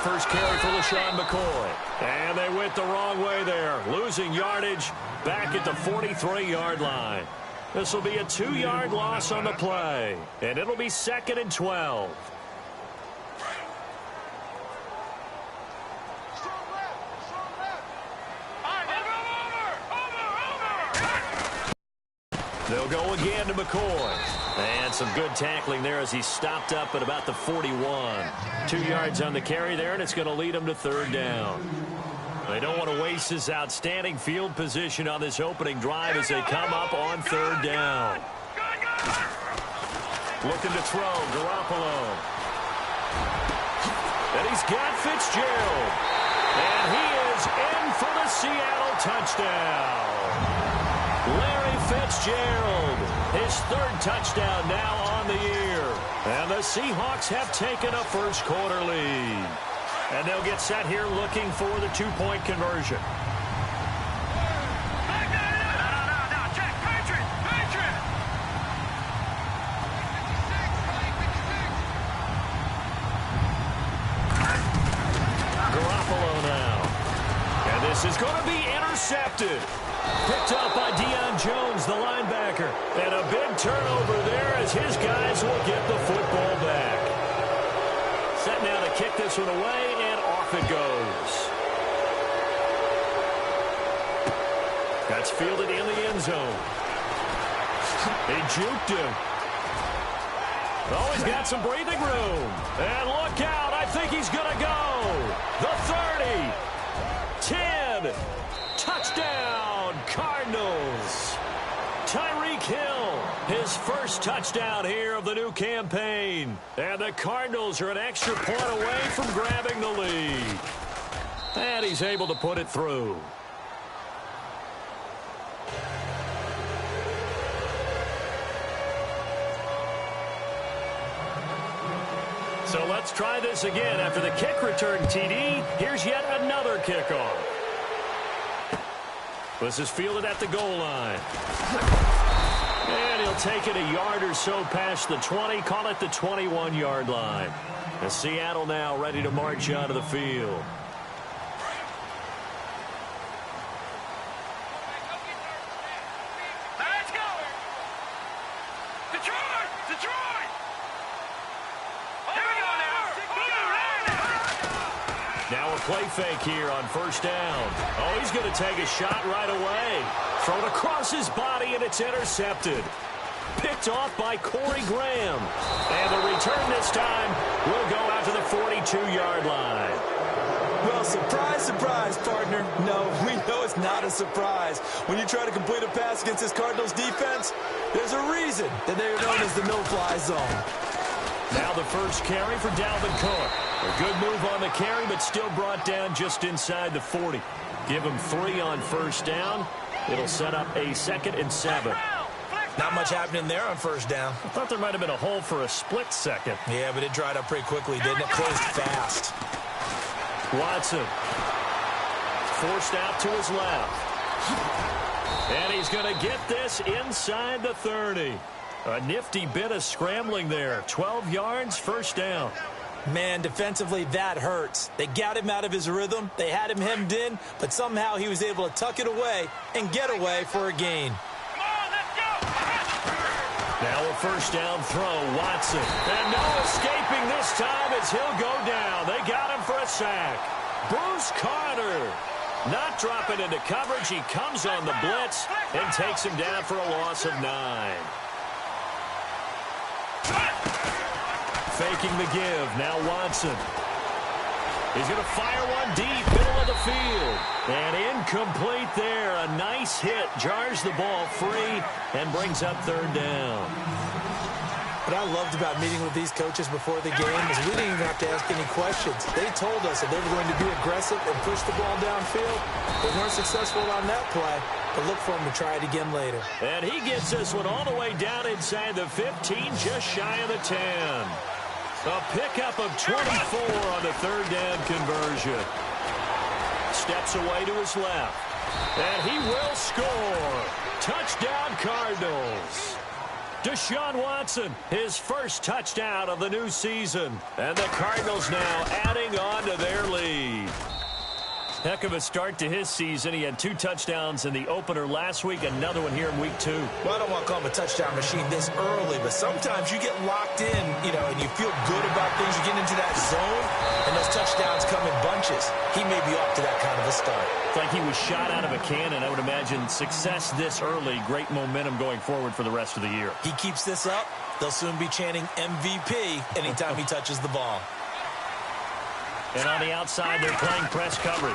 first carry for LaShawn McCoy. And they went the wrong way there, losing yardage back at the 43-yard line. This will be a 2-yard loss on the play, and it'll be 2nd and 12. They'll go again to McCoy. And some good tackling there as he stopped up at about the 41. 2 yards on the carry there, and it's going to lead him to 3rd down. They don't want to waste this outstanding field position on this opening drive as they come up on 3rd down. Looking to throw, Garoppolo. And he's got Fitzgerald. And he is in for the Seattle touchdown. Larry Fitzgerald, his 3rd touchdown now on the year. And the Seahawks have taken a first-quarter lead. And they'll get set here looking for the 2-point conversion. Garoppolo now. And this is going to be intercepted. Picked up by Deion Jones, the linebacker. And a big turnover there as his guys will get the football back. Set now to kick this one away, and off it goes. That's fielded in the end zone. He juked him. Oh, he's got some breathing room. And look out, I think he's going to go. The 30. 10. Touchdown, Cardinals. Tyreek Hill, his first touchdown here of the new campaign. And the Cardinals are an extra point away from grabbing the lead. And he's able to put it through. So let's try this again. After the kick return TD, here's yet another kickoff. This is fielded at the goal line. And he'll take it a yard or so past the 20, call it the 21-yard line. And Seattle now ready to march onto the field. Let's go! Detroit! Detroit! Here we go now! Now a play fake here on 1st down. Oh, he's going to take a shot right away. Thrown across his body, and it's intercepted. Picked off by Corey Graham. And the return this time will go out to the 42-yard line. Well, surprise, surprise, partner. No, we know it's not a surprise. When you try to complete a pass against this Cardinals defense, there's a reason that they are known as the no-fly zone. Now the first carry for Dalvin Cook. A good move on the carry, but still brought down just inside the 40. Give him 3 on 1st down. It'll set up a 2nd and 7. Not much happening there on 1st down. I thought there might have been a hole for a split second. Yeah, but it dried up pretty quickly, didn't it? Closed fast. Watson. Forced out to his left. And he's going to get this inside the 30. A nifty bit of scrambling there. 12 yards, 1st down. Man, defensively, that hurts. They got him out of his rhythm. They had him hemmed in, but somehow he was able to tuck it away and get away for a gain. Come on, let's go! Now a 1st down throw, Watson. And no escaping this time as he'll go down. They got him for a sack. Bruce Carter not dropping into coverage. He comes on the blitz and takes him down for a loss of 9. Faking the give. Now Watson. He's going to fire one deep, middle of the field. And incomplete there. A nice hit. Jars the ball free and brings up 3rd down. What I loved about meeting with these coaches before the game is we didn't even have to ask any questions. They told us that they were going to be aggressive and push the ball downfield. They weren't successful on that play, but look for them to try it again later. And he gets this one all the way down inside the 15, just shy of the 10. A pickup of 24 on the 3rd down conversion. Steps away to his left. And he will score. Touchdown, Cardinals. Deshaun Watson, his first touchdown of the new season. And the Cardinals now adding on to their lead. Heck of a start to his season. He had 2 touchdowns in the opener last week, another one here in week 2. Well, I don't want to call him a touchdown machine this early, but sometimes you get locked in, and you feel good about things. You get into that zone, and those touchdowns come in bunches. He may be off to that kind of a start. It's like he was shot out of a cannon. I would imagine success this early, great momentum going forward for the rest of the year. He keeps this up, they'll soon be chanting MVP anytime he touches the ball. And on the outside, they're playing press coverage.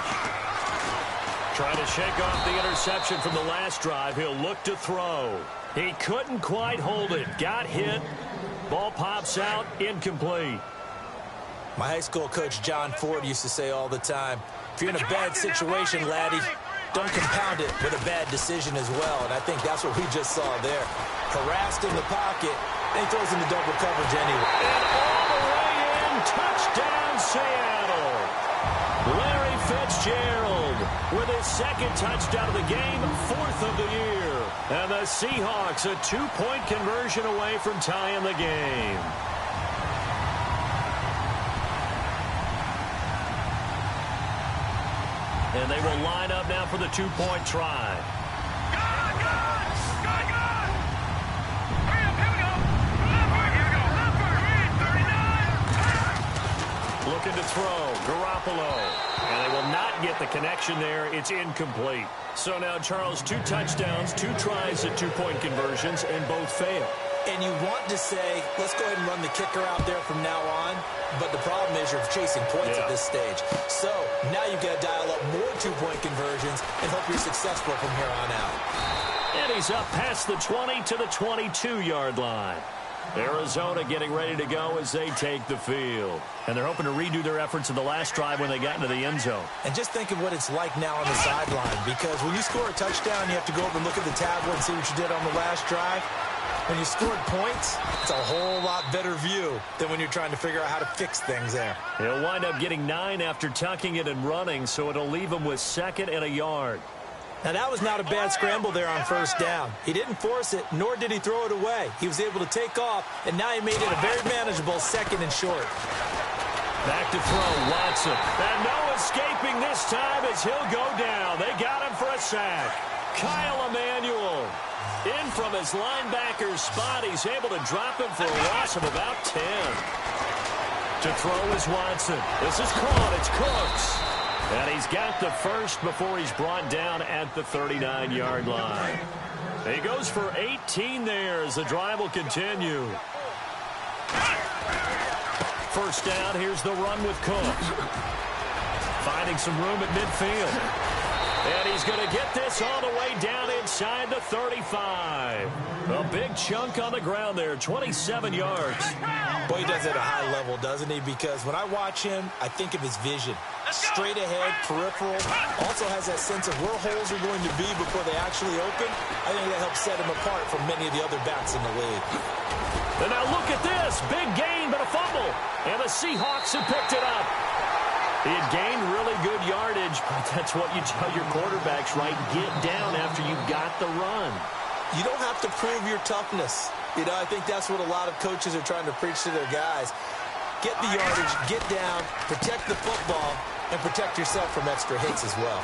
Trying to shake off the interception from the last drive. He'll look to throw. He couldn't quite hold it. Got hit. Ball pops out. Incomplete. My high school coach, John Ford, used to say all the time, if you're in a bad situation, laddie, don't compound it with a bad decision as well. And I think that's what we just saw there. Harassed in the pocket, and he throws into double coverage anyway. And all the way in. Touchdown, Seattle. Larry Fitzgerald with his second touchdown of the game, 4th of the year. And the Seahawks a 2-point conversion away from tying the game. And they will line up now for the 2-point try. Looking to throw, Garoppolo. And they will not get the connection there. It's incomplete. So now, Charles, 2 touchdowns, 2 tries at 2-point conversions, and both fail. And you want to say, let's go ahead and run the kicker out there from now on. But the problem is you're chasing points at this stage. So now you've got to dial up more 2-point conversions and hope you're successful from here on out. And he's up past the 20 to the 22-yard line. Arizona getting ready to go as they take the field. And they're hoping to redo their efforts in the last drive when they got into the end zone. And just think of what it's like now on the sideline, because when you score a touchdown, you have to go over and look at the tablet and see what you did on the last drive. When you scored points, it's a whole lot better view than when you're trying to figure out how to fix things there. He'll wind up getting 9 after tucking it and running, so it'll leave him with 2nd and a yard. Now, that was not a bad scramble there on first down. He didn't force it, nor did he throw it away. He was able to take off, and now he made it a very manageable 2nd and short. Back to throw, Watson. And no escaping this time as he'll go down. They got him for a sack. Kyle Emanuel in from his linebacker's spot. He's able to drop him for a loss of about 10. To throw is Watson. This is caught. It's Cooks. And he's got the first before he's brought down at the 39-yard line. He goes for 18 there as the drive will continue. First down, here's the run with Cooks. Finding some room at midfield. And he's going to get this all the way down inside the 35. A big chunk on the ground there, 27 yards. Boy, he does it at a high level, doesn't he? Because when I watch him, I think of his vision. Straight ahead, peripheral. Also has that sense of where holes are going to be before they actually open. I think that helps set him apart from many of the other backs in the league. And now look at this. Big gain, but a fumble. And the Seahawks have picked it up. He had gained really good yardage, but that's what you tell your quarterbacks, right? Get down after you've got the run. You don't have to prove your toughness. I think that's what a lot of coaches are trying to preach to their guys. Get the yardage, get down, protect the football, and protect yourself from extra hits as well.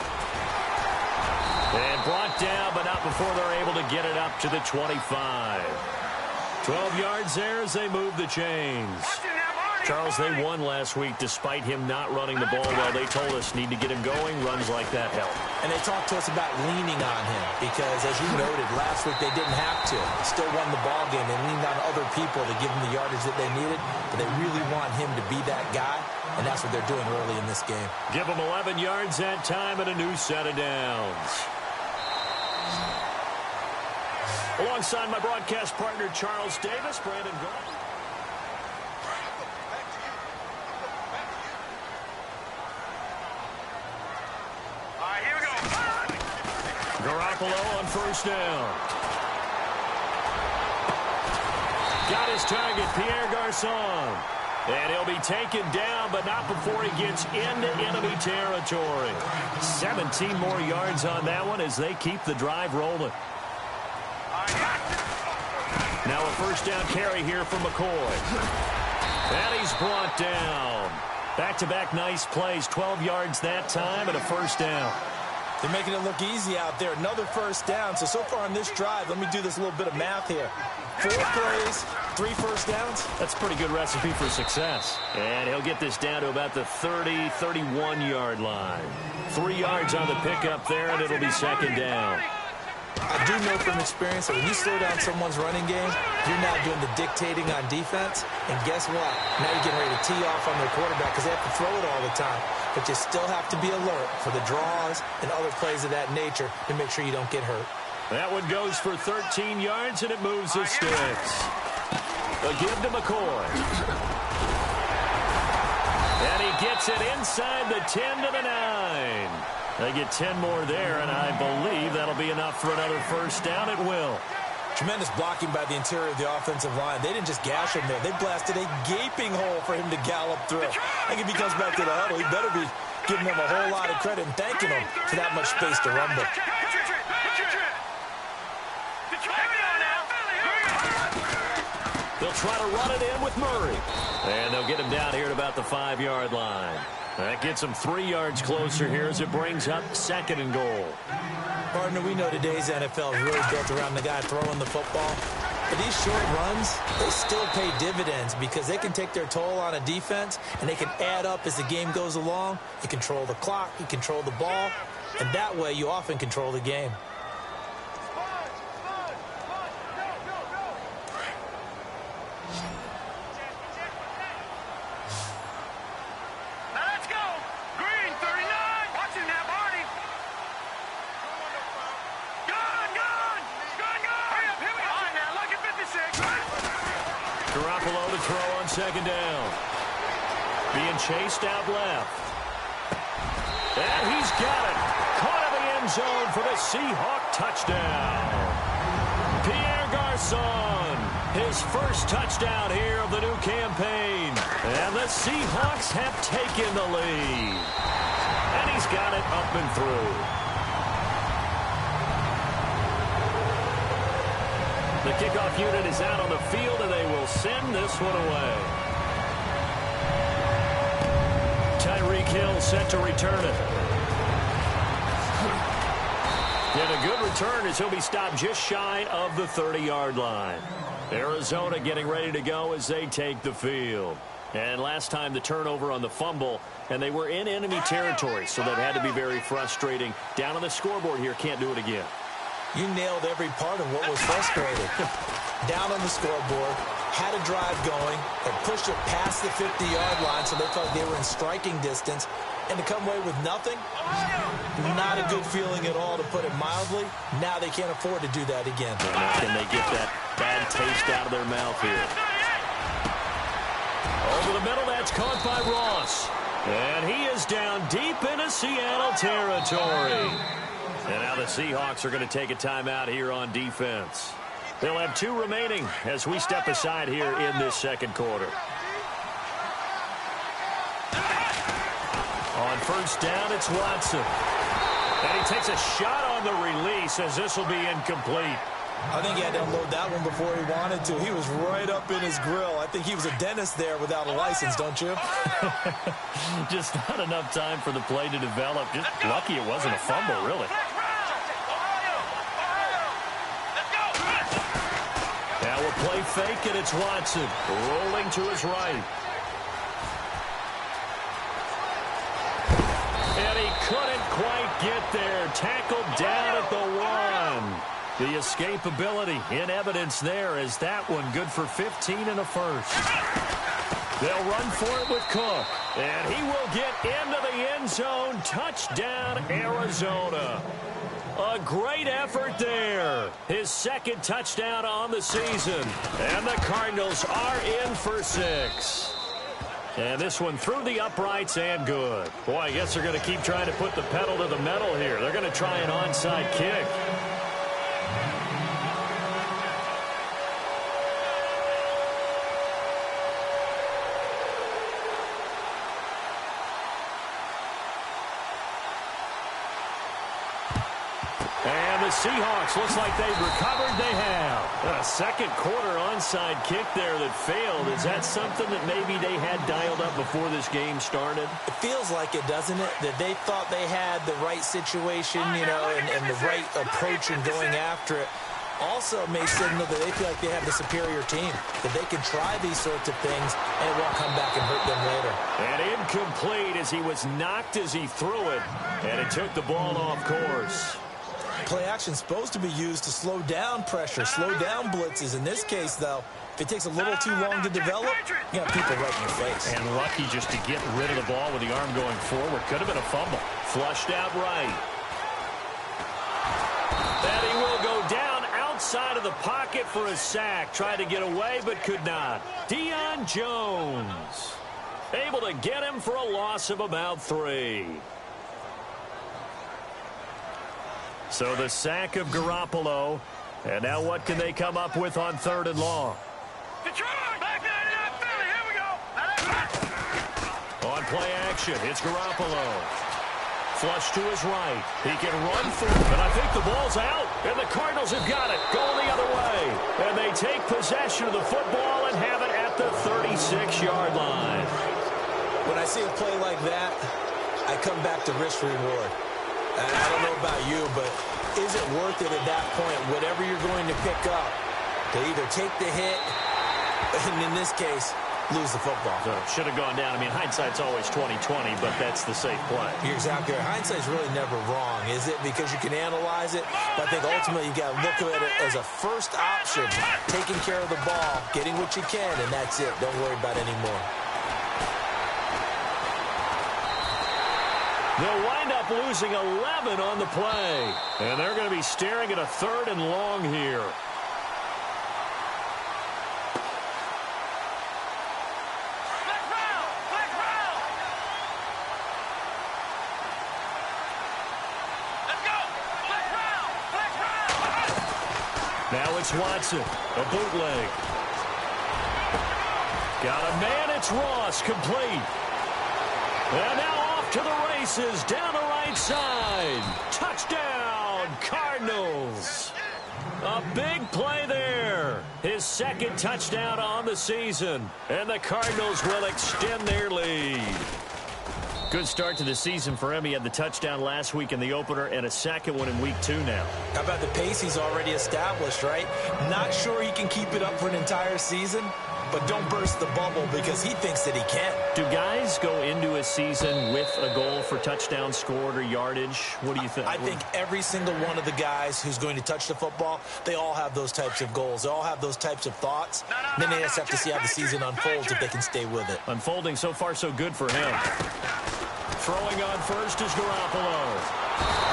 And brought down, but not before they're able to get it up to the 25. 12 yards there as they move the chains. Charles, they won last week despite him not running the ball well. They told us need to get him going. Runs like that help. And they talked to us about leaning on him because, as you noted, last week they didn't have to. Still won the ball game. They leaned on other people to give them the yardage that they needed, but they really want him to be that guy, and that's what they're doing early in this game. Give them 11 yards that time and a new set of downs. Alongside my broadcast partner, Charles Davis, Brandon Gould. Garoppolo on first down. Got his target, Pierre Garçon. And he'll be taken down, but not before he gets into enemy territory. 17 more yards on that one as they keep the drive rolling. Now a first down carry here for McCoy. And he's brought down. Back-to-back nice plays, 12 yards that time and a first down. They're making it look easy out there. Another first down. So far on this drive, let me do this little bit of math here. 4 plays, 3 first downs. That's a pretty good recipe for success. And he'll get this down to about the 30, 31-yard line. 3 yards on the pickup there, and it'll be second down. I do know from experience that when you slow down someone's running game, you're now doing the dictating on defense. And guess what? Now you're getting ready to tee off on their quarterback because they have to throw it all the time. But you still have to be alert for the draws and other plays of that nature to make sure you don't get hurt. That one goes for 13 yards, and it moves the sticks. A give to McCoy. And he gets it inside the 10 to the 9. They get 10 more there, and I believe that'll be enough for another first down. It will. Tremendous blocking by the interior of the offensive line. They didn't just gash him there. They blasted a gaping hole for him to gallop through. I think if he comes back to the huddle, he better be giving them a whole lot of credit and thanking them for that much space to rumble. They'll try to run it in with Murray. And they'll get him down here at about the 5-yard line. That gets him 3 yards closer here as it brings up second and goal. Partner, we know today's NFL is really built around the guy throwing the football. But these short runs, they still pay dividends because they can take their toll on a defense and they can add up as the game goes along. You control the clock, you control the ball, and that way you often control the game. Second down. Being chased out left. And he's got it. Caught in the end zone for the Seahawk touchdown. Pierre Garçon, his first touchdown here of the new campaign. And the Seahawks have taken the lead. And he's got it up and through. The kickoff unit is out on the field, and they will send this one away. Tyreek Hill set to return it. And a good return as he'll be stopped just shy of the 30-yard line. Arizona getting ready to go as they take the field. And last time the turnover on the fumble, and they were in enemy territory, so that had to be very frustrating. Down on the scoreboard here, can't do it again. You nailed every part of what was frustrating. Down on the scoreboard, had a drive going, and pushed it past the 50-yard line so they felt they were in striking distance. And to come away with nothing, not a good feeling at all, to put it mildly. Now they can't afford to do that again. Can they get that bad taste out of their mouth here? Over the middle, that's caught by Ross. And he is down deep into Seattle territory. And now the Seahawks are going to take a timeout here on defense. They'll have 2 remaining as we step aside here in this second quarter. On first down, it's Watson. And he takes a shot on the release as this will be incomplete. I think he had to unload that one before he wanted to. He was right up in his grill. I think he was a dentist there without a license, don't you? Just not enough time for the play to develop. Just lucky it wasn't a fumble, really. Now we'll play fake, and it's Watson rolling to his right. And he couldn't quite get there. Tackled down at the 1. The escapability in evidence there as that one good for 15 and a first. They'll run for it with Cook. And he will get into the end zone. Touchdown, Arizona. A great effort there. His second touchdown on the season. And the Cardinals are in for 6. And this one through the uprights and good. Boy, I guess they're going to keep trying to put the pedal to the metal here. They're going to try an onside kick. And the Seahawks, looks like they've recovered. They have. A second quarter onside kick there that failed. Is that something that maybe they had dialed up before this game started? It feels like it, doesn't it? That they thought they had the right situation, you know, and the right approach in going after it. Also may signal that they feel like they have the superior team, that they can try these sorts of things and it won't come back and hurt them later. And incomplete as he was knocked as he threw it, and it took the ball off course. Play action is supposed to be used to slow down pressure, slow down blitzes. In this case, though, if it takes a little too long to develop, you got people right in your face. And lucky just to get rid of the ball with the arm going forward. Could have been a fumble. Flushed out right. And he will go down outside of the pocket for a sack. Tried to get away, but could not. Deion Jones able to get him for a loss of about 3. So the sack of Garoppolo. And now what can they come up with on 3rd and long? On play action, it's Garoppolo. Flush to his right. He can run through, but I think the ball's out. And the Cardinals have got it, going the other way. And they take possession of the football and have it at the 36-yard line. When I see a play like that, I come back to risk reward. And I don't know about you, but is it worth it at that point, whatever you're going to pick up, to either take the hit, and in this case, lose the football? So should have gone down. I mean, hindsight's always 20/20, but that's the safe play. You're exactly right. Hindsight's really never wrong, is it? Because you can analyze it, but I think ultimately you got to look at it as a first option, taking care of the ball, getting what you can, and that's it. Don't worry about it anymore. They'll wind up losing 11 on the play. And they're going to be staring at a 3rd and long here. Now it's Watson, a bootleg. Got a man, it's Ross, complete. And now off to the races, down the right side. Touchdown, Cardinals. A big play there. His 2nd touchdown on the season. And the Cardinals will extend their lead. Good start to the season for him. He had the touchdown last week in the opener and a 2nd one in week 2 now. How about the pace he's already established, right? Not sure he can keep it up for an entire season, but don't burst the bubble because he thinks that he can. Do guys go into a season with a goal for touchdown scored or yardage? What do you think? I think every single one of the guys who's going to touch the football, they all have those types of goals. They all have those types of thoughts. Then they just have to see how the season unfolds if they can stay with it. Unfolding so far so good for him. Throwing on first is Garoppolo.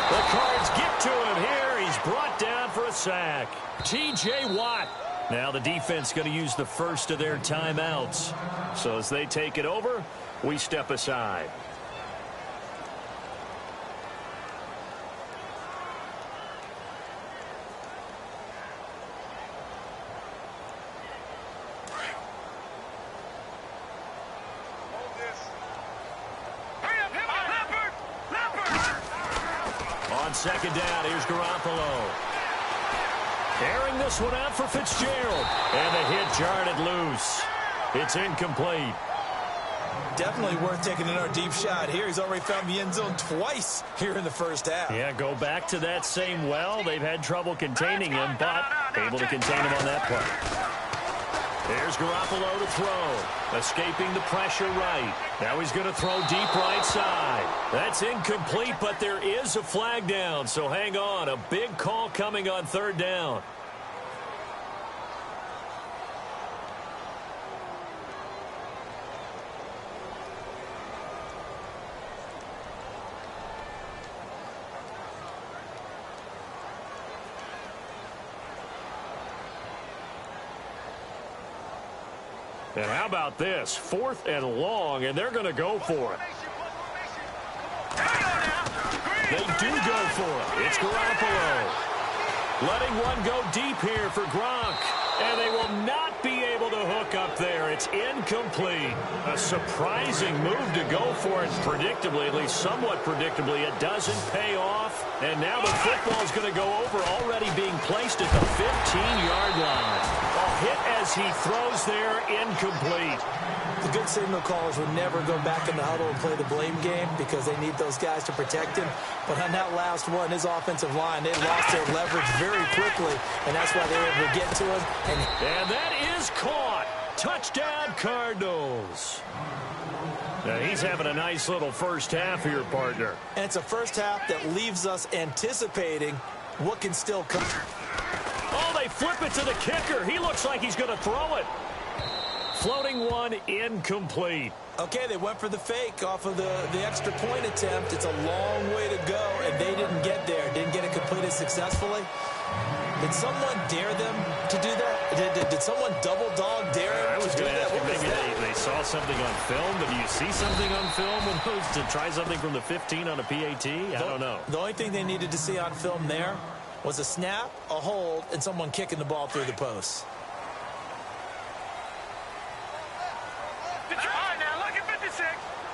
The Cards get to him here. He's brought down for a sack. T.J. Watt. Now the defense going to use the first of their timeouts. So as they take it over, we step aside. On 2nd down, here's Garoppolo. Airing this one out for Fitzgerald. And the hit jarred it loose. It's incomplete. Definitely worth taking another deep shot here. He's already found the end zone twice here in the first half. Yeah, go back to that same well. They've had trouble containing him, but able to contain him on that play. There's Garoppolo to throw. Escaping the pressure right. Now he's going to throw deep right side. That's incomplete, but there is a flag down, so hang on. A big call coming on 3rd down. And how about this? 4th and long, and they're going to go for it. They do go for it. It's Garoppolo. Letting one go deep here for Gronk. And they will not be able to hook up there. It's it's incomplete. A surprising move to go for it predictably, at least somewhat predictably. It doesn't pay off. And now the football is going to go over, already being placed at the 15-yard line. A hit as he throws there, incomplete. The good signal callers would never go back in the huddle and play the blame game because they need those guys to protect him. But on that last one, his offensive line, they lost their leverage very quickly, and that's why they were able to get to him. And that is caught. Touchdown, Cardinals. Now, he's having a nice little first half here, partner. And it's a first half that leaves us anticipating what can still come. Oh, they flip it to the kicker. He looks like he's going to throw it. Floating one, incomplete. Okay, they went for the fake off of the extra point attempt. It's a long way to go, and they didn't get there. Didn't get it completed successfully. Did someone dare them to do that? Did someone double dog dare them I was to do going to that? ask you, maybe they saw something on film. Did you see something on film when it was to try something from the 15 on a PAT? I don't know. The only thing they needed to see on film there was a snap, a hold, and someone kicking the ball through the post.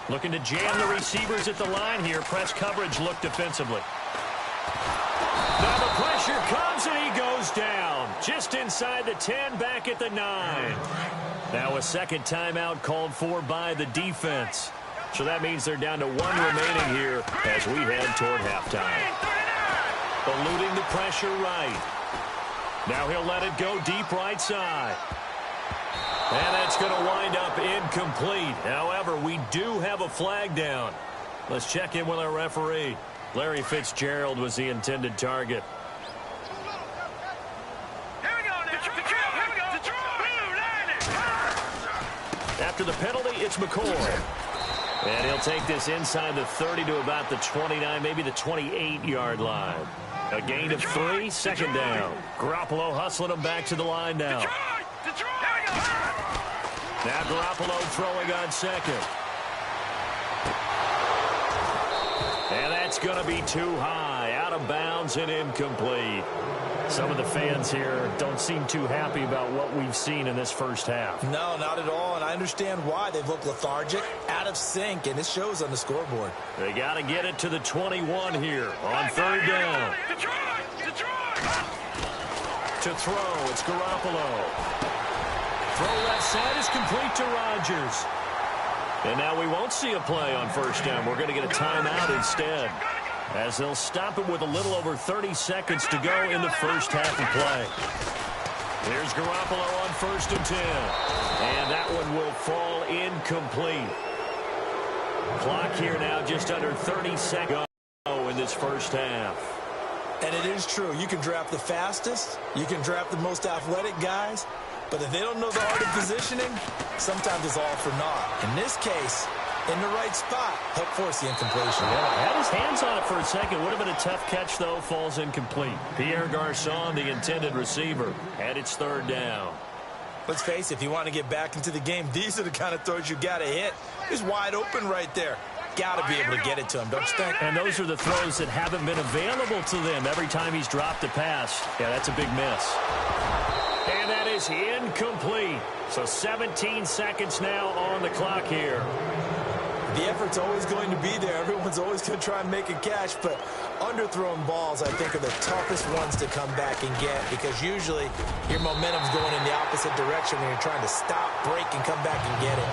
Looking to jam the receivers at the line here. Press coverage look defensively. Now the pressure comes and he goes down. Just inside the 10, back at the 9. Now a second timeout called for by the defense. So that means they're down to 1 remaining here as we head toward halftime. Eluding the pressure right. Now he'll let it go deep right side. And that's going to wind up incomplete. However, we do have a flag down. Let's check in with our referee. Larry Fitzgerald was the intended target. Here we go now. Here we go. After the penalty, it's McCoy. And he'll take this inside the 30 to about the 29, maybe the 28-yard line. A gain of 3, second down. Garoppolo hustling him back to the line now. Now Garoppolo throwing on second. And that's going to be too high, out of bounds and incomplete. Some of the fans here don't seem too happy about what we've seen in this first half. No, not at all, and I understand why. They've looked lethargic, out of sync, and it shows on the scoreboard. They got to get it to the 21 here on third down. To throw, it's Garoppolo. Throw left side is complete to Rodgers. And now we won't see a play on first down. We're going to get a timeout instead, as they'll stop it with a little over 30 seconds to go in the first half of play. Here's Garoppolo on 1st and 10. And that one will fall incomplete. Clock here now just under 30 seconds in this first half. And it is true. You can draft the fastest. You can draft the most athletic guys. But if they don't know the art of positioning, sometimes it's all for naught. In this case, in the right spot, help force the incompletion. Yeah, had his hands on it for a second. Would have been a tough catch, though. Falls incomplete. Pierre Garçon, the intended receiver, and it's third down. Let's face it, if you want to get back into the game, these are the kind of throws you got to hit. He's wide open right there. Got to be able to get it to him, don't you think? And those are the throws that haven't been available to them every time he's dropped a pass. Yeah, that's a big miss. And that is incomplete. So 17 seconds now on the clock here. The effort's always going to be there. Everyone's always going to try and make a catch, but underthrown balls, I think, are the toughest ones to come back and get because usually your momentum's going in the opposite direction when you're trying to stop, break, and come back and get it.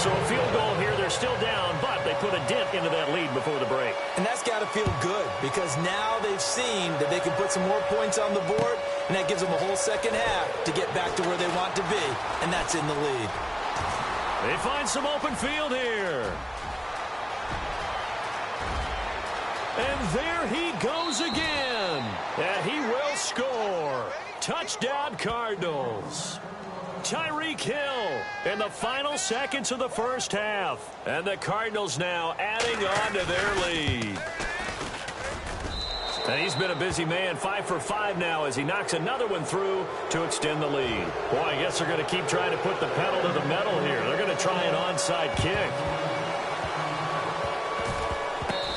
So a field goal here. They're still down, but they put a dent into that lead before the break. And that's got to feel good because now they've seen that they can put some more points on the board, and that gives them a whole second half to get back to where they want to be, and that's in the lead. They find some open field here. And there he goes again. And he will score. Touchdown, Cardinals. Tyreek Hill in the final seconds of the first half. And the Cardinals now adding on to their lead. And he's been a busy man, 5 for 5 now as he knocks another one through to extend the lead. Boy, I guess they're going to keep trying to put the pedal to the metal here. They're going to try an onside kick.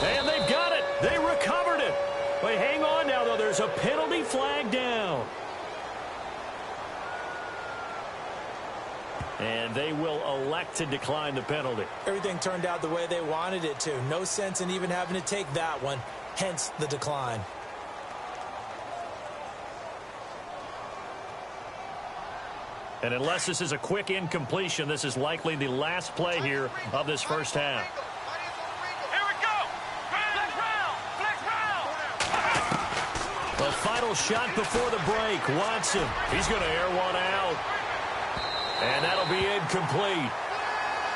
And they've got it. They recovered it. Wait, hang on now, though. There's a penalty flag down. And they will elect to decline the penalty. Everything turned out the way they wanted it to. No sense in even having to take that one, hence the decline. And unless this is a quick incompletion, this is likely the last play here of this first half. Here we go. Flex round. The final shot before the break. Watson, he's going to air one out. And that'll be incomplete.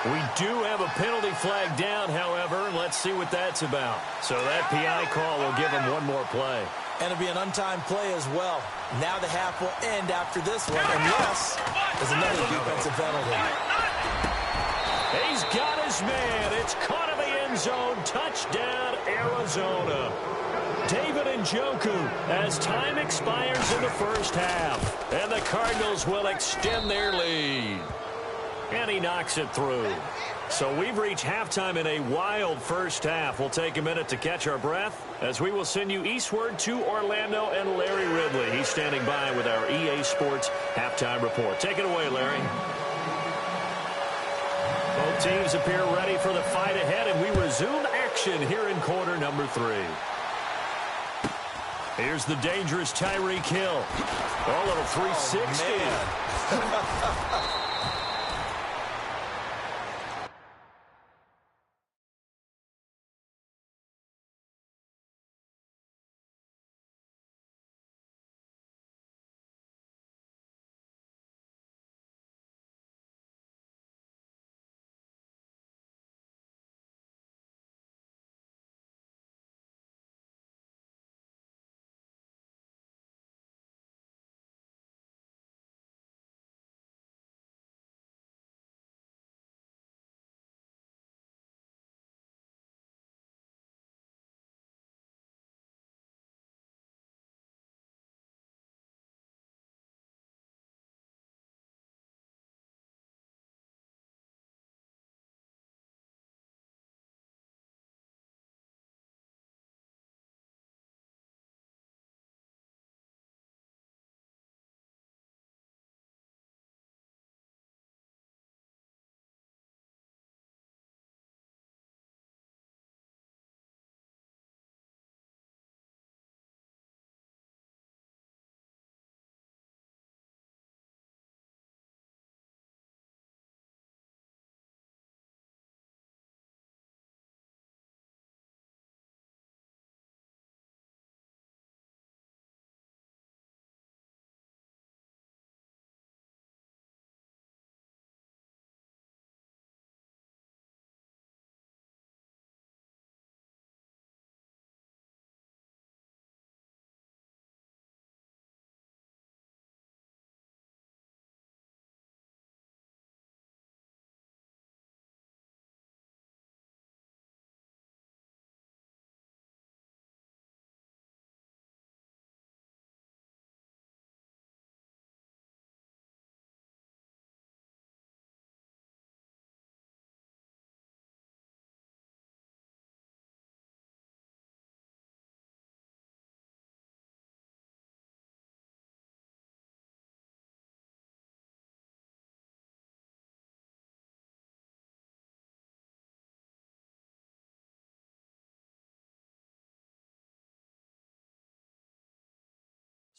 We do have a penalty flag down, however. Let's see what that's about. So that PI call will give him one more play. And it'll be an untimed play as well. Now the half will end after this one, unless there's another defensive penalty. He's got his man. It's caught in the end zone. Touchdown, Arizona. David Njoku as time expires in the first half. And the Cardinals will extend their lead. And he knocks it through. So we've reached halftime in a wild first half. We'll take a minute to catch our breath as we will send you eastward to Orlando and Larry Ridley. He's standing by with our EA Sports halftime report. Take it away, Larry. Both teams appear ready for the fight ahead, and we resume action here in quarter number 3. Here's the dangerous Tyreek Hill. Oh, a little 360. Oh,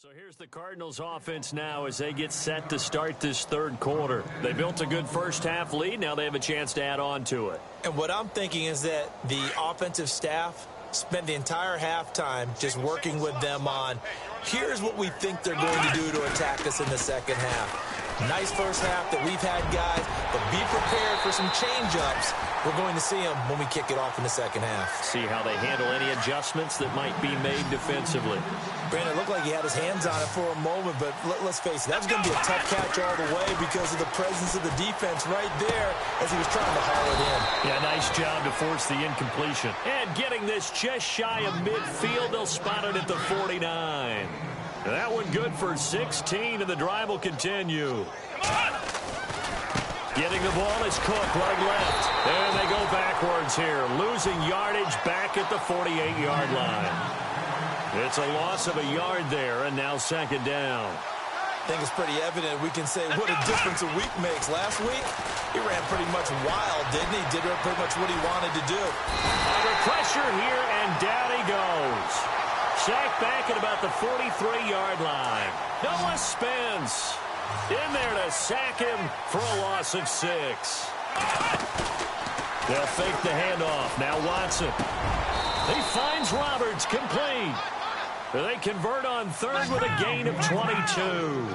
So here's the Cardinals offense now as they get set to start this third quarter. They built a good first half lead. Now they have a chance to add on to it. And what I'm thinking is that the offensive staff spent the entire halftime just working with them on, here's what we think they're going to do to attack us in the second half. Nice first half that we've had, guys, but be prepared for some change-ups. We're going to see them when we kick it off in the second half. See how they handle any adjustments that might be made defensively. Brandon, it looked like he had his hands on it for a moment, but let's face it, that was going to be a tough catch all the way because of the presence of the defense right there as he was trying to haul it in. Yeah, nice job to force the incompletion. And getting this just shy of midfield, they'll spot it at the 49. That one good for 16, and the drive will continue. Getting the ball is Cook, right left. And they go backwards here, losing yardage back at the 48-yard line. It's a loss of a yard there, and now second down. I think it's pretty evident we can say what a difference a week makes. Last week, he ran pretty much wild, didn't he? Did pretty much what he wanted to do. Under pressure here, and down he goes. Sacked back at about the 43-yard line. Noah Spence in there to sack him for a loss of 6. They'll fake the handoff. Now Watson. He finds Roberts, complete. They convert on third with a gain of 22.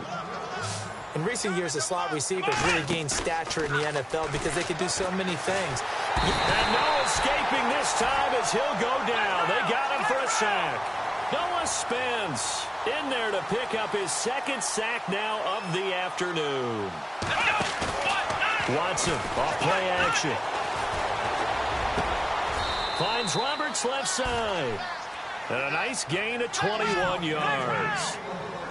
In recent years, the slot receivers really gained stature in the NFL because they could do so many things. And no escaping this time as he'll go down. They got him for a sack. Noah Spence in there to pick up his second sack now of the afternoon. Watson off play action. Finds Roberts left side. And a nice gain of 21 yards.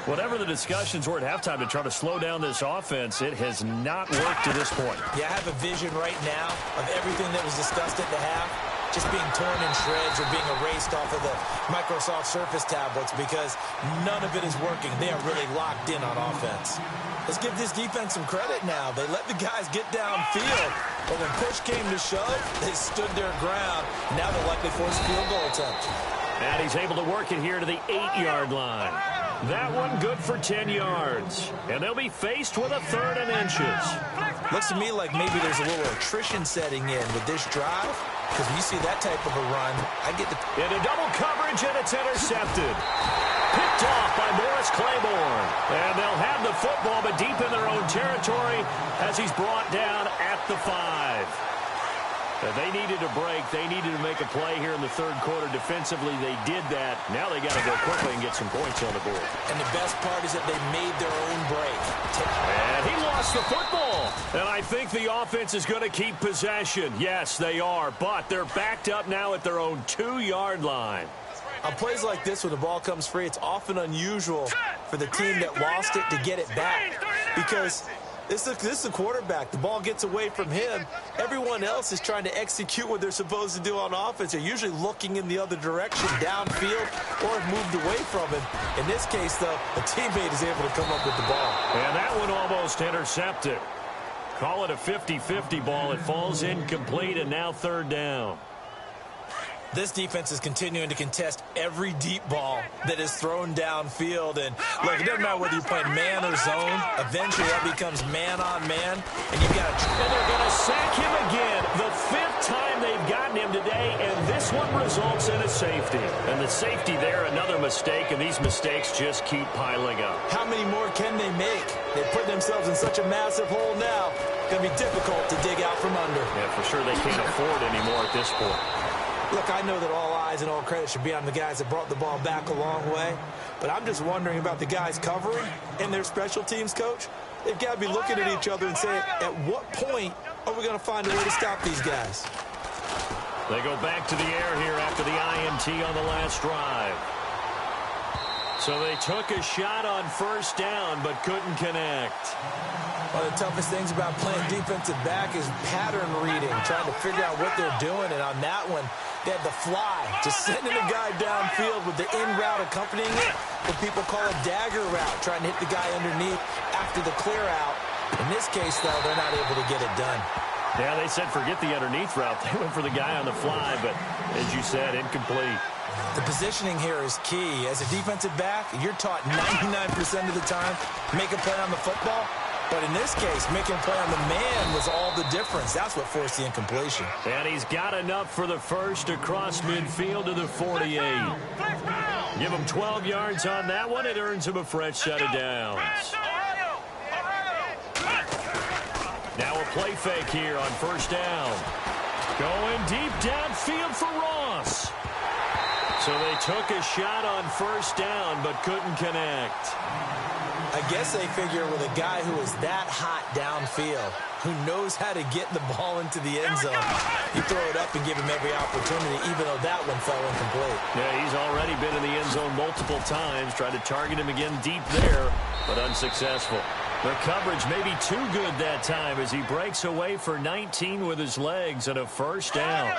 Whatever the discussions were at halftime to try to slow down this offense, it has not worked to this point. Yeah, I have a vision right now of everything that was discussed at the half just being torn in shreds or being erased off of the Microsoft Surface tablets because none of it is working. They are really locked in on offense. Let's give this defense some credit now. They let the guys get downfield, but when push came to shove, they stood their ground. Now they'll likely force a field goal attempt. And he's able to work it here to the 8-yard line. That one good for 10 yards. And they'll be faced with a 3rd and inches. Looks to me like maybe there's a little attrition setting in with this drive. Because when you see that type of a run, I get the... Into double coverage, and it's intercepted. Picked off by Morris Claiborne. And they'll have the football, but deep in their own territory as he's brought down at the 5. They needed a break. They needed to make a play here in the third quarter. Defensively, they did that. Now they got to go quickly and get some points on the board. And the best part is that they made their own break. And he lost the football. And I think the offense is going to keep possession. Yes, they are. But they're backed up now at their own 2-yard line. On plays like this, when the ball comes free, it's often unusual for the team that lost it to get it back. Because... This is a quarterback. The ball gets away from him. Everyone else is trying to execute what they're supposed to do on offense. They're usually looking in the other direction, downfield, or have moved away from him. In this case, though, a teammate is able to come up with the ball. And that one almost intercepted. Call it a 50-50 ball. It falls incomplete, and now 3rd down. This defense is continuing to contest every deep ball that is thrown downfield. And, look, it doesn't matter whether you're playing man or zone. Eventually, that becomes man-on-man, and you've got to... And they're going to sack him again. The 5th time they've gotten him today, and this one results in a safety. And the safety there, another mistake, and these mistakes just keep piling up. How many more can they make? They put themselves in such a massive hole now. It's going to be difficult to dig out from under. Yeah, for sure they can't afford anymore at this point. Look, I know that all eyes and all credit should be on the guys that brought the ball back a long way, but I'm just wondering about the guys covering and their special teams coach. They've got to be looking at each other and saying, at what point are we going to find a way to stop these guys? They go back to the air here after the INT on the last drive. So they took a shot on 1st down but couldn't connect. One of the toughest things about playing defensive back is pattern reading, trying to figure out what they're doing. And on that one, they had the fly, just sending a guy downfield with the in route accompanying it. What people call a dagger route, trying to hit the guy underneath after the clear out. In this case, though, they're not able to get it done. Yeah, they said forget the underneath route. They went for the guy on the fly, but as you said, incomplete. The positioning here is key. As a defensive back, you're taught 99% of the time, make a play on the football. But in this case, making a play on the man was all the difference. That's what forced the incompletion. And he's got enough for the first across midfield to the 48. Give him 12 yards on that one. It earns him a fresh set of downs. Now a play fake here on 1st down. Going deep downfield for Ross. So they took a shot on 1st down but couldn't connect. I guess they figure with a guy who is that hot downfield, who knows how to get the ball into the end zone, you throw it up and give him every opportunity, even though that one fell incomplete. Yeah, he's already been in the end zone multiple times, tried to target him again deep there, but unsuccessful. The coverage may be too good that time as he breaks away for 19 with his legs and a 1st down.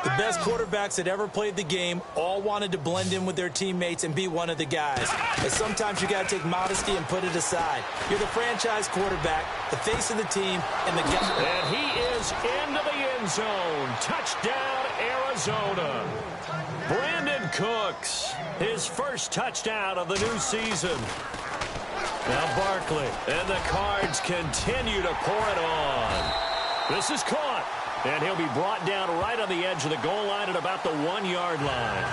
The best quarterbacks that ever played the game all wanted to blend in with their teammates and be one of the guys. And sometimes you got to take modesty and put it aside. You're the franchise quarterback, the face of the team, and the guy. And he is into the end zone. Touchdown, Arizona. Brandon Cooks, his first touchdown of the new season. Now Barkley, and the Cards continue to pour it on. This is caught. And he'll be brought down right on the edge of the goal line at about the 1-yard line.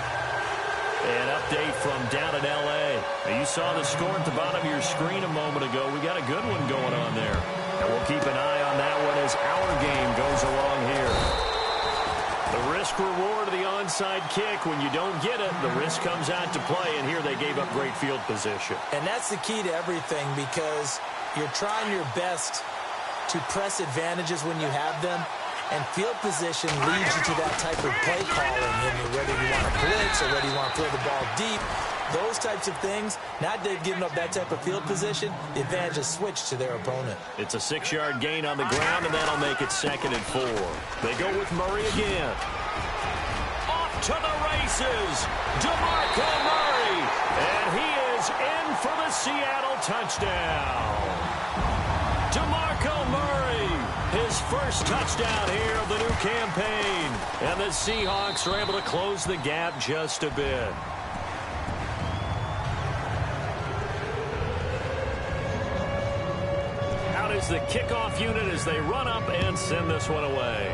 An update from down in L.A. Now, you saw the score at the bottom of your screen a moment ago. We got a good one going on there. And we'll keep an eye on that one as our game goes along here. The risk-reward of the onside kick. When you don't get it, the risk comes out to play. And here they gave up great field position. And that's the key to everything, because you're trying your best to press advantages when you have them. And field position leads you to that type of play calling, whether you want to blitz or whether you want to throw the ball deep. Those types of things, now they've given up that type of field position, the advantage is switched to their opponent. It's a 6-yard gain on the ground, and that'll make it 2nd and 4. They go with Murray again. Off to the races, DeMarco Murray, and he is in for the Seattle touchdown. DeMarco Murray, his first touchdown here of the new campaign. And the Seahawks are able to close the gap just a bit. Out is the kickoff unit as they run up and send this one away.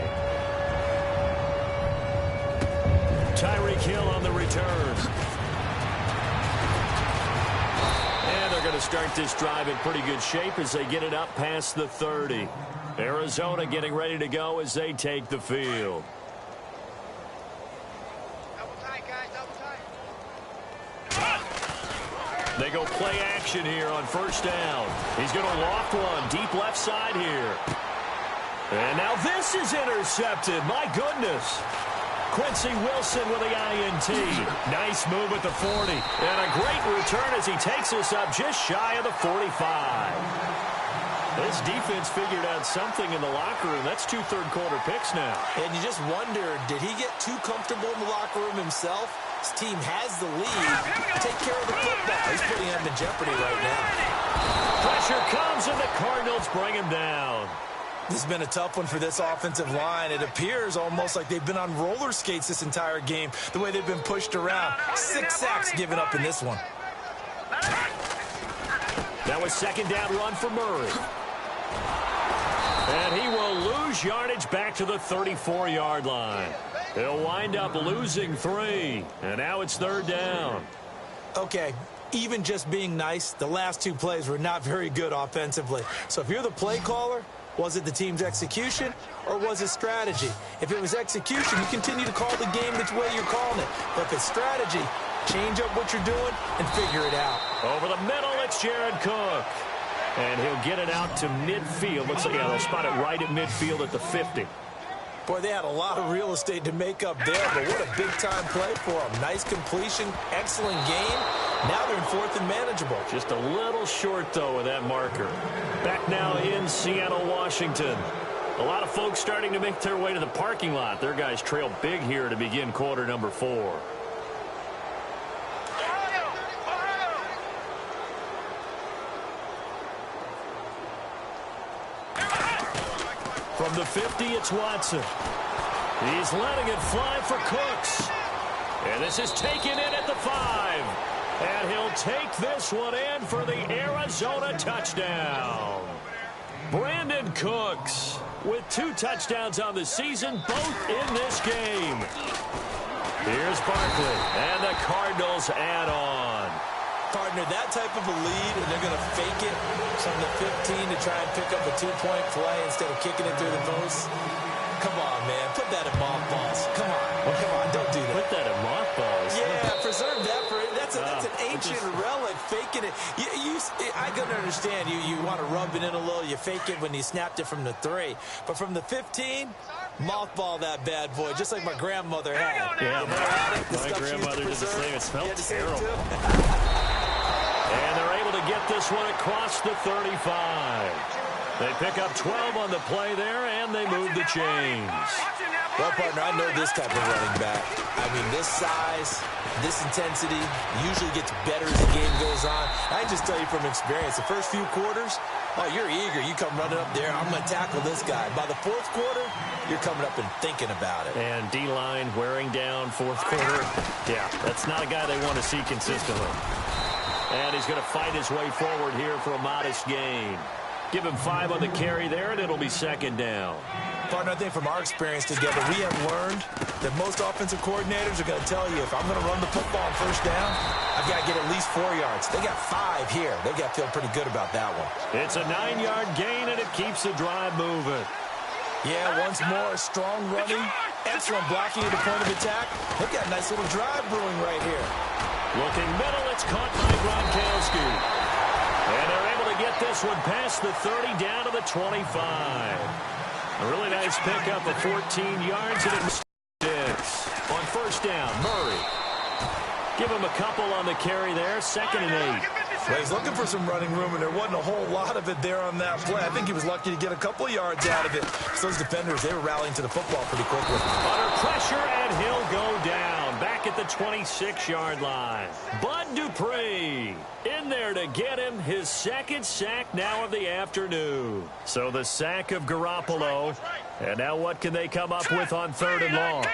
Tyreek Hill on the return. And they're going to start this drive in pretty good shape as they get it up past the 30. Arizona getting ready to go as they take the field. Double tight, guys, double tight. They go play action here on first down. He's going to loft one deep left side here. And now this is intercepted. My goodness. Quincy Wilson with the INT. Nice move at the 40. And a great return as he takes us up just shy of the 45. This defense figured out something in the locker room. That's 2 third-quarter picks now. And you just wonder, did he get too comfortable in the locker room himself? His team has the lead. Take care of the football. He's putting them in jeopardy right now. Pressure comes, and the Cardinals bring him down. This has been a tough one for this offensive line. It appears almost like they've been on roller skates this entire game, the way they've been pushed around. 6 sacks given up in this one. That was 2nd down run for Murray. And he will lose yardage back to the 34-yard line. He'll wind up losing 3. And now it's 3rd down. Okay, even just being nice, the last 2 plays were not very good offensively. So if you're the play caller, was it the team's execution or was it strategy? If it was execution, you continue to call the game the way you're calling it. But if it's strategy, change up what you're doing and figure it out. Over the middle, it's Jared Cook. And he'll get it out to midfield. Looks like they'll spot it right at midfield at the 50. Boy, they had a lot of real estate to make up there, but what a big-time play for them. Nice completion, excellent game. Now they're in 4th and manageable. Just a little short, though, of that marker. Back now in Seattle, Washington. A lot of folks starting to make their way to the parking lot. Their guys trail big here to begin quarter number 4. From the 50, it's Watson. He's letting it fly for Cooks. And this is taken in at the 5. And he'll take this one in for the Arizona touchdown. Brandon Cooks with 2 touchdowns on the season, both in this game. Here's Barkley, and the Cardinals add on. Partner, that type of a lead, and they're going to fake it from the 15 to try and pick up a 2-point play instead of kicking it through the post. Come on, man. Put that in mothballs. Come on. Come on. Don't do that. Put that in mothballs. Yeah, preserve that for it. That's an ancient relic, faking it. I can understand you want to rub it in a little. You fake it when you snapped it from the 3. But from the 15, mothball that bad boy, just like my grandmother had. Yeah, my grandmother did the same. It smelled terrible. And they're able to get this one across the 35. They pick up 12 on the play there, and they move the chains. Well, partner, I know this type of running back. I mean, this size, this intensity usually gets better as the game goes on. I just tell you from experience, the first few quarters, oh, you're eager. You come running up there, I'm going to tackle this guy. By the fourth quarter, you're coming up and thinking about it. And D-line wearing down fourth quarter. Yeah, that's not a guy they want to see consistently. And he's going to fight his way forward here for a modest gain. Give him 5 on the carry there, and it'll be second down. Partner, I think from our experience together, we have learned that most offensive coordinators are going to tell you, if I'm going to run the football on first down, I've got to get at least 4 yards. They got 5 here. They've got to feel pretty good about that one. It's a 9-yard gain, and it keeps the drive moving. Yeah, once more, strong running, excellent blocking at the point of attack. They've got a nice little drive brewing right here. Looking middle, it's caught by Gronkowski. And they're able to get this one past the 30 down to the 25. A really nice pickup of 14 yards and it on first down. Murray. Give him a couple on the carry there. 2nd and 8. Well, he's looking for some running room, and there wasn't a whole lot of it there on that play. I think he was lucky to get a couple of yards out of it. So those defenders, they were rallying to the football pretty quickly. Under pressure, and he'll go down. Back at the 26-yard line. Bud Dupree in there to get him his 2nd sack now of the afternoon. So the sack of Garoppolo. And now what can they come up with on 3rd and long?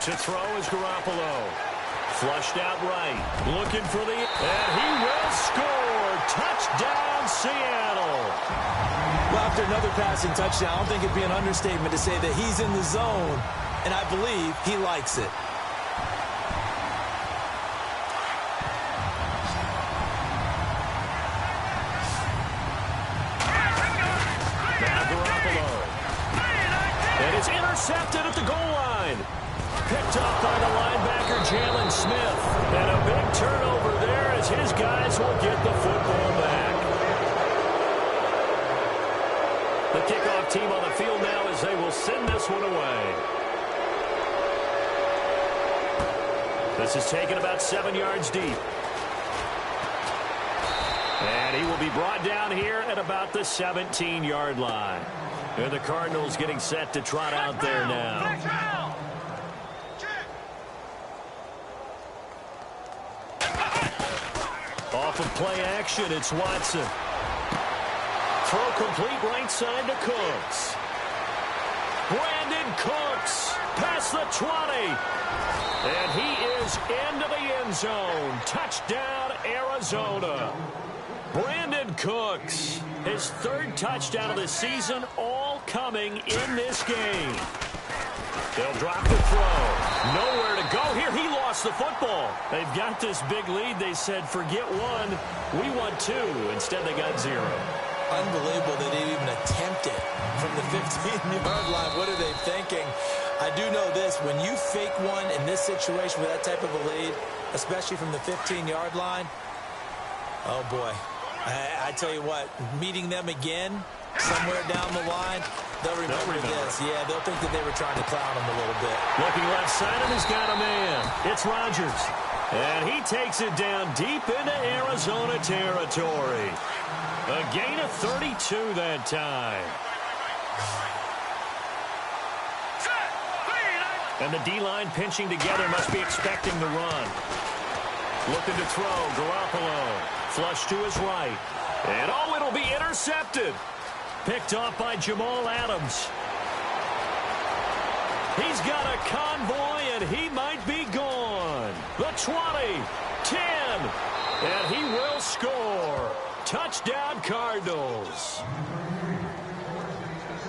To throw is Garoppolo. Flushed out right. Looking for the... And he will score. Touchdown, Seattle. Well, after another passing touchdown, I don't think it'd be an understatement to say that he's in the zone, and I believe he likes it. Now Garoppolo. And it's intercepted at the goal line. Picked up by the linebacker, Jalen Smith. And a big turnover there as his guys will get the football back. The kickoff team on the field now as they will send this one away. This is taken about 7 yards deep. And he will be brought down here at about the 17-yard line. And the Cardinals getting set to trot out there now. Off of play action, it's Watson. Throw complete right side to Cooks. Brandon Cooks past the 20. And he is into the end zone. Touchdown, Arizona. Brandon Cooks, his 3rd touchdown of the season, all coming in this game. They'll drop the throw. Nowhere to go here. He lost the football. They've got this big lead. They said, forget 1. We want 2. Instead, they got 0. Unbelievable they didn't even attempt it from the 15-yard line. What are they thinking? I do know this. When you fake one in this situation with that type of a lead, especially from the 15-yard line, oh, boy. I tell you what, meeting them again somewhere down the line, they'll remember this. Yeah, they'll think that they were trying to clown him a little bit. Looking left side, and he's got a man. It's Rodgers. And he takes it down deep into Arizona territory. A gain of 32 that time. And the D-line pinching together must be expecting the run. Looking to throw, Garoppolo. Flush to his right. And, oh, it'll be intercepted. Picked off by Jamal Adams. He's got a convoy, and he might be gone. The 20, 10, and he will score. Touchdown, Cardinals.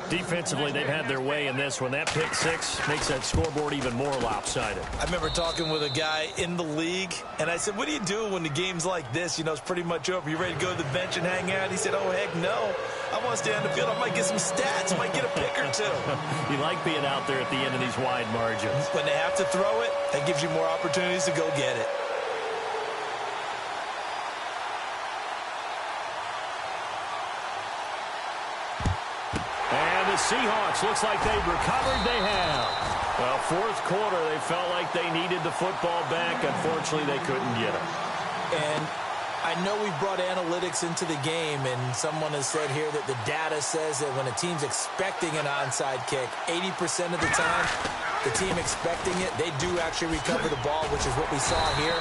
Defensively, they've had their way in this one. That pick 6 makes that scoreboard even more lopsided. I remember talking with a guy in the league, and I said, what do you do when the game's like this? You know, it's pretty much over. You ready to go to the bench and hang out? He said, oh, heck no. I want to stay on the field. I might get some stats. I might get a pick or 2. You like being out there at the end of these wide margins. When they have to throw it, that gives you more opportunities to go get it. Seahawks, looks like they've recovered. They have. Well, fourth quarter, they felt like they needed the football back. Unfortunately, they couldn't get it. And I know we've brought analytics into the game, and someone has said here that the data says that when a team's expecting an onside kick, 80% of the time, the team expecting it, they do actually recover the ball, which is what we saw here.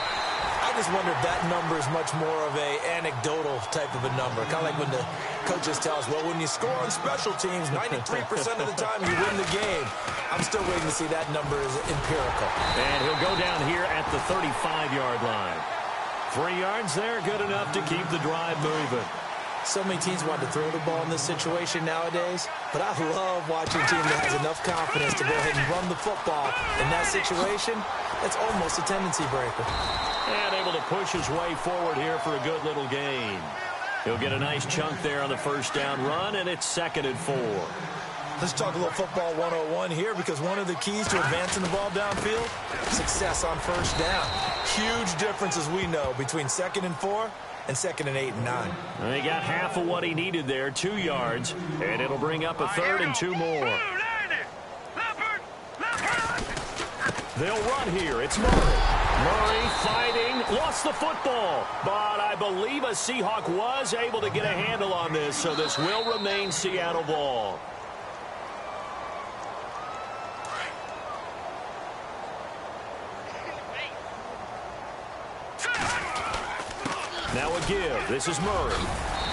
I just wonder if that number is much more of a anecdotal type of a number. Kind of like when the coaches tell us, well, when you score on special teams, 93% of the time you win the game. I'm still waiting to see that number is empirical. And he'll go down here at the 35-yard line. 3 yards there, good enough to keep the drive moving. So many teams want to throw the ball in this situation nowadays, but I love watching a team that has enough confidence to go ahead and run the football in that situation. That's almost a tendency breaker. And able to push his way forward here for a good little gain. He'll get a nice chunk there on the first down run, and it's 2nd and 4. Let's talk a little football 101 here, because one of the keys to advancing the ball downfield, success on first down. Huge difference, as we know, between 2nd and 4 and 2nd and 8 and 9. And he got half of what he needed there, 2 yards, and it'll bring up a 3rd and 2 more. They'll run here. It's Murray. Murray fighting, lost the football, but I believe a Seahawk was able to get a handle on this, so this will remain Seattle ball. Now a give. This is Murray.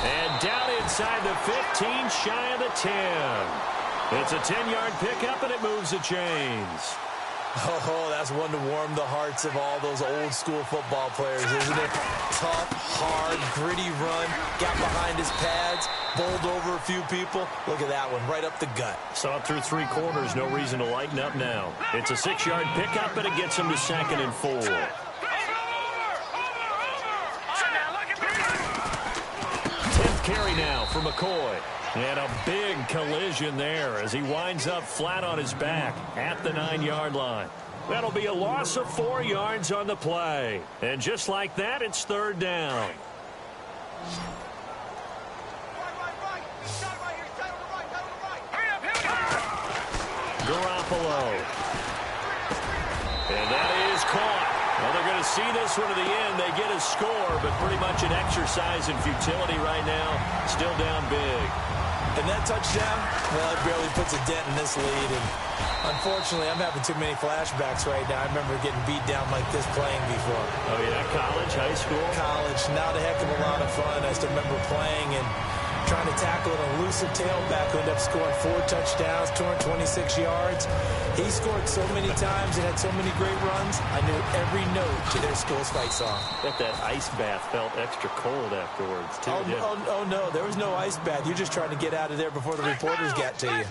And down inside the 15, shy of the 10. It's a 10-yard pickup, and it moves the chains. Oh, that's one to warm the hearts of all those old-school football players, isn't it? Tough, hard, gritty run. Got behind his pads, bowled over a few people. Look at that one, right up the gut. Saw it through 3 quarters. No reason to lighten up now. It's a 6-yard pickup, and it gets him to 2nd and 4. 10th carry now for McCoy. And a big collision there as he winds up flat on his back at the 9-yard line. That'll be a loss of 4 yards on the play. And just like that, it's 3rd down. Garoppolo. And that is caught. Well, they're going to see this one to the end. They get a score, but pretty much an exercise in futility right now. Still down big. And that touchdown, well, it barely puts a dent in this lead. And unfortunately, I'm having too many flashbacks right now. I remember getting beat down like this playing before. Oh, yeah? College, high school? College. Not a heck of a lot of fun. I still remember playing and trying to tackle an elusive tailback who ended up scoring 4 touchdowns, 226 yards. He scored so many times and had so many great runs, I knew every note to their school's fight song. Bet that ice bath felt extra cold afterwards, too. Oh, no, there was no ice bath. You're just trying to get out of there before the reporters got to you.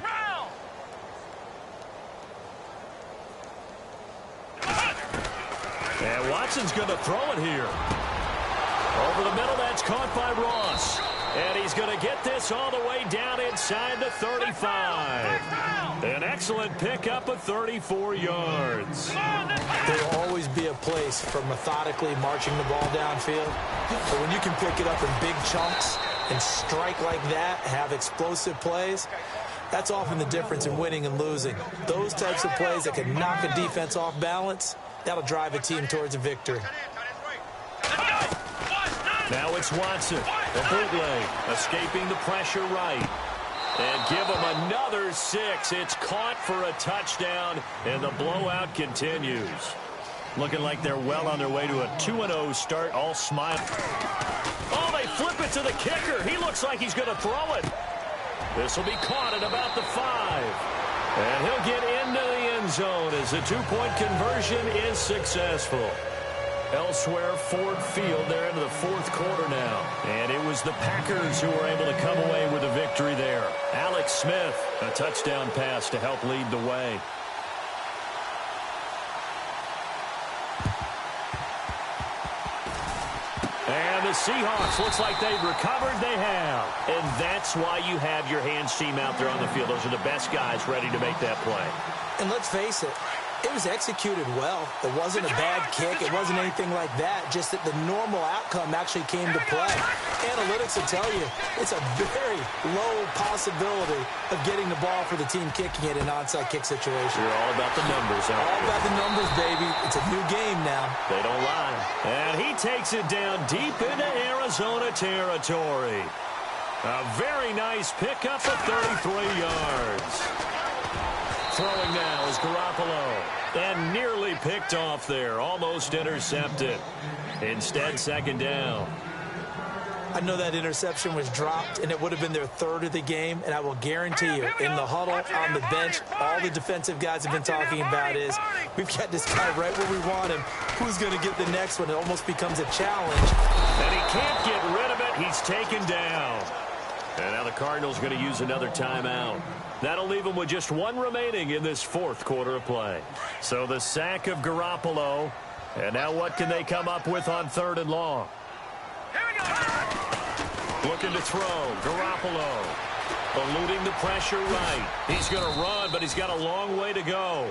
And Watson's going to throw it here. Over the middle, that's caught by Ross. And he's going to get this all the way down inside the 35. An excellent pickup of 34 yards. There will always be a place for methodically marching the ball downfield. But when you can pick it up in big chunks and strike like that, have explosive plays, that's often the difference in winning and losing. Those types of plays that can knock a defense off balance, that'll drive a team towards a victory. Now it's Watson, a bootleg, escaping the pressure right. And give him another 6. It's caught for a touchdown, and the blowout continues. Looking like they're well on their way to a 2-0 start, all smile. Oh, they flip it to the kicker. He looks like he's going to throw it. This will be caught at about the 5. And he'll get into the end zone as the 2-point conversion is successful. Elsewhere, Ford Field, they're into the 4th quarter now. And it was the Packers who were able to come away with a victory there. Alex Smith, a touchdown pass to help lead the way. And the Seahawks, looks like they've recovered. They have. And that's why you have your hands team out there on the field. Those are the best guys ready to make that play. And let's face it, It was executed well. It wasn't a bad kick. It wasn't anything like that. Just that the normal outcome actually came to play. Analytics will tell you it's a very low possibility of getting the ball for the team kicking it in an onside kick situation. You're all about the numbers, aren't you? All about the numbers, baby. It's a new game now. They don't lie. And he takes it down deep into Arizona territory. A very nice pickup of 33 yards. Throwing now is Garoppolo. And nearly picked off there. Almost intercepted. Instead, second down. I know that interception was dropped, and it would have been their third of the game, and I will guarantee you, in the huddle, on the bench, all the defensive guys have been talking about is, we've got this guy right where we want him. Who's going to get the next one? It almost becomes a challenge. And he can't get rid of it. He's taken down. And now the Cardinals going to use another timeout. That'll leave them with just one remaining in this fourth quarter of play. So the sack of Garoppolo. And now what can they come up with on third and long? Looking to throw. Garoppolo eluding the pressure right. He's going to run, but he's got a long way to go.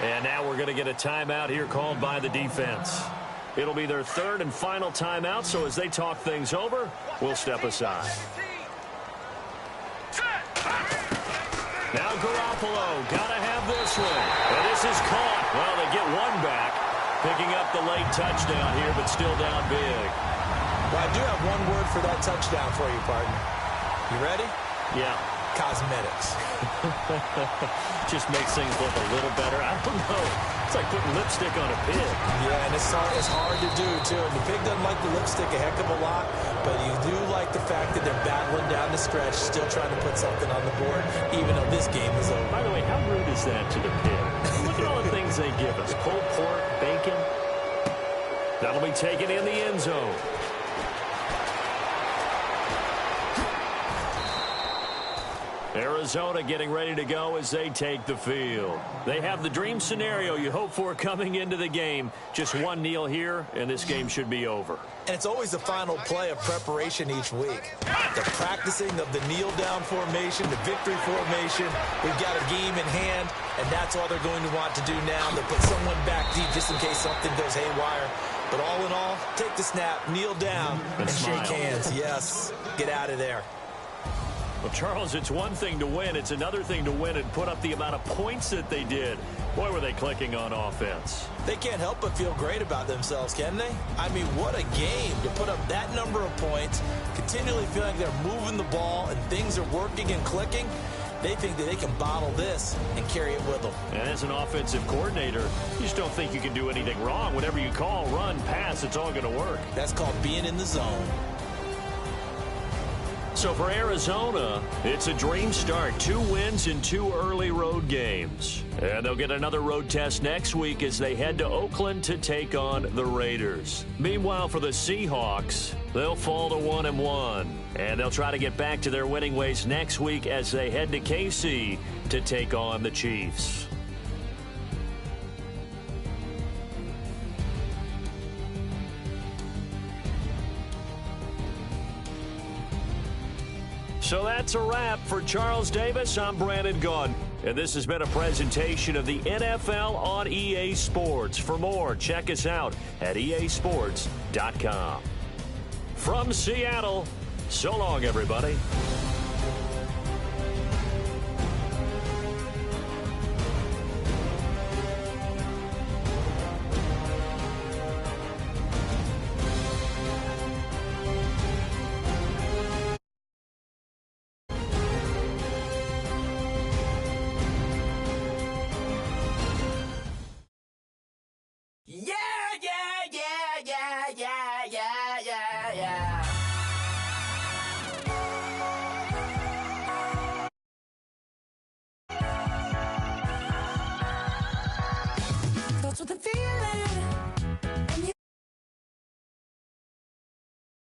And now we're going to get a timeout here called by the defense. It'll be their third and final timeout, so as they talk things over, we'll step aside. Now Garoppolo, gotta have this one. And this is caught. Well, they get one back, picking up the late touchdown here, but still down big. Well, I do have one word for that touchdown for you, partner. You ready? Yeah. Cosmetics. Just makes things look a little better. I don't know. It's like putting lipstick on a pig. Yeah, and it's hard to do, too. And the pig doesn't like the lipstick a heck of a lot, but you do like the fact that they're battling down the stretch, still trying to put something on the board, even though this game is over. By the way, how rude is that to the pig? Look at all the things they give us. Pulled pork, bacon. That'll be taken in the end zone. Arizona getting ready to go as they take the field. They have the dream scenario you hope for coming into the game. Just one kneel here, and this game should be over. And it's always the final play of preparation each week. The practicing of the kneel-down formation, the victory formation. We've got a game in hand, and that's all they're going to want to do now. They'll put someone back deep just in case something goes haywire. But all in all, take the snap, kneel down, and shake hands. Yes, get out of there. Well, Charles, it's one thing to win. It's another thing to win and put up the amount of points that they did. Boy, were they clicking on offense. They can't help but feel great about themselves, can they? I mean, what a game to put up that number of points, continually feeling they're moving the ball and things are working and clicking. They think that they can bottle this and carry it with them. And as an offensive coordinator, you just don't think you can do anything wrong. Whatever you call, run, pass, it's all going to work. That's called being in the zone. So for Arizona, it's a dream start. 2 wins in 2 early road games. And they'll get another road test next week as they head to Oakland to take on the Raiders. Meanwhile, for the Seahawks, they'll fall to 1-1. And they'll try to get back to their winning ways next week as they head to KC to take on the Chiefs. So that's a wrap. For Charles Davis, I'm Brandon Gaudin. And this has been a presentation of the NFL on EA Sports. For more, check us out at easports.com. From Seattle, so long, everybody.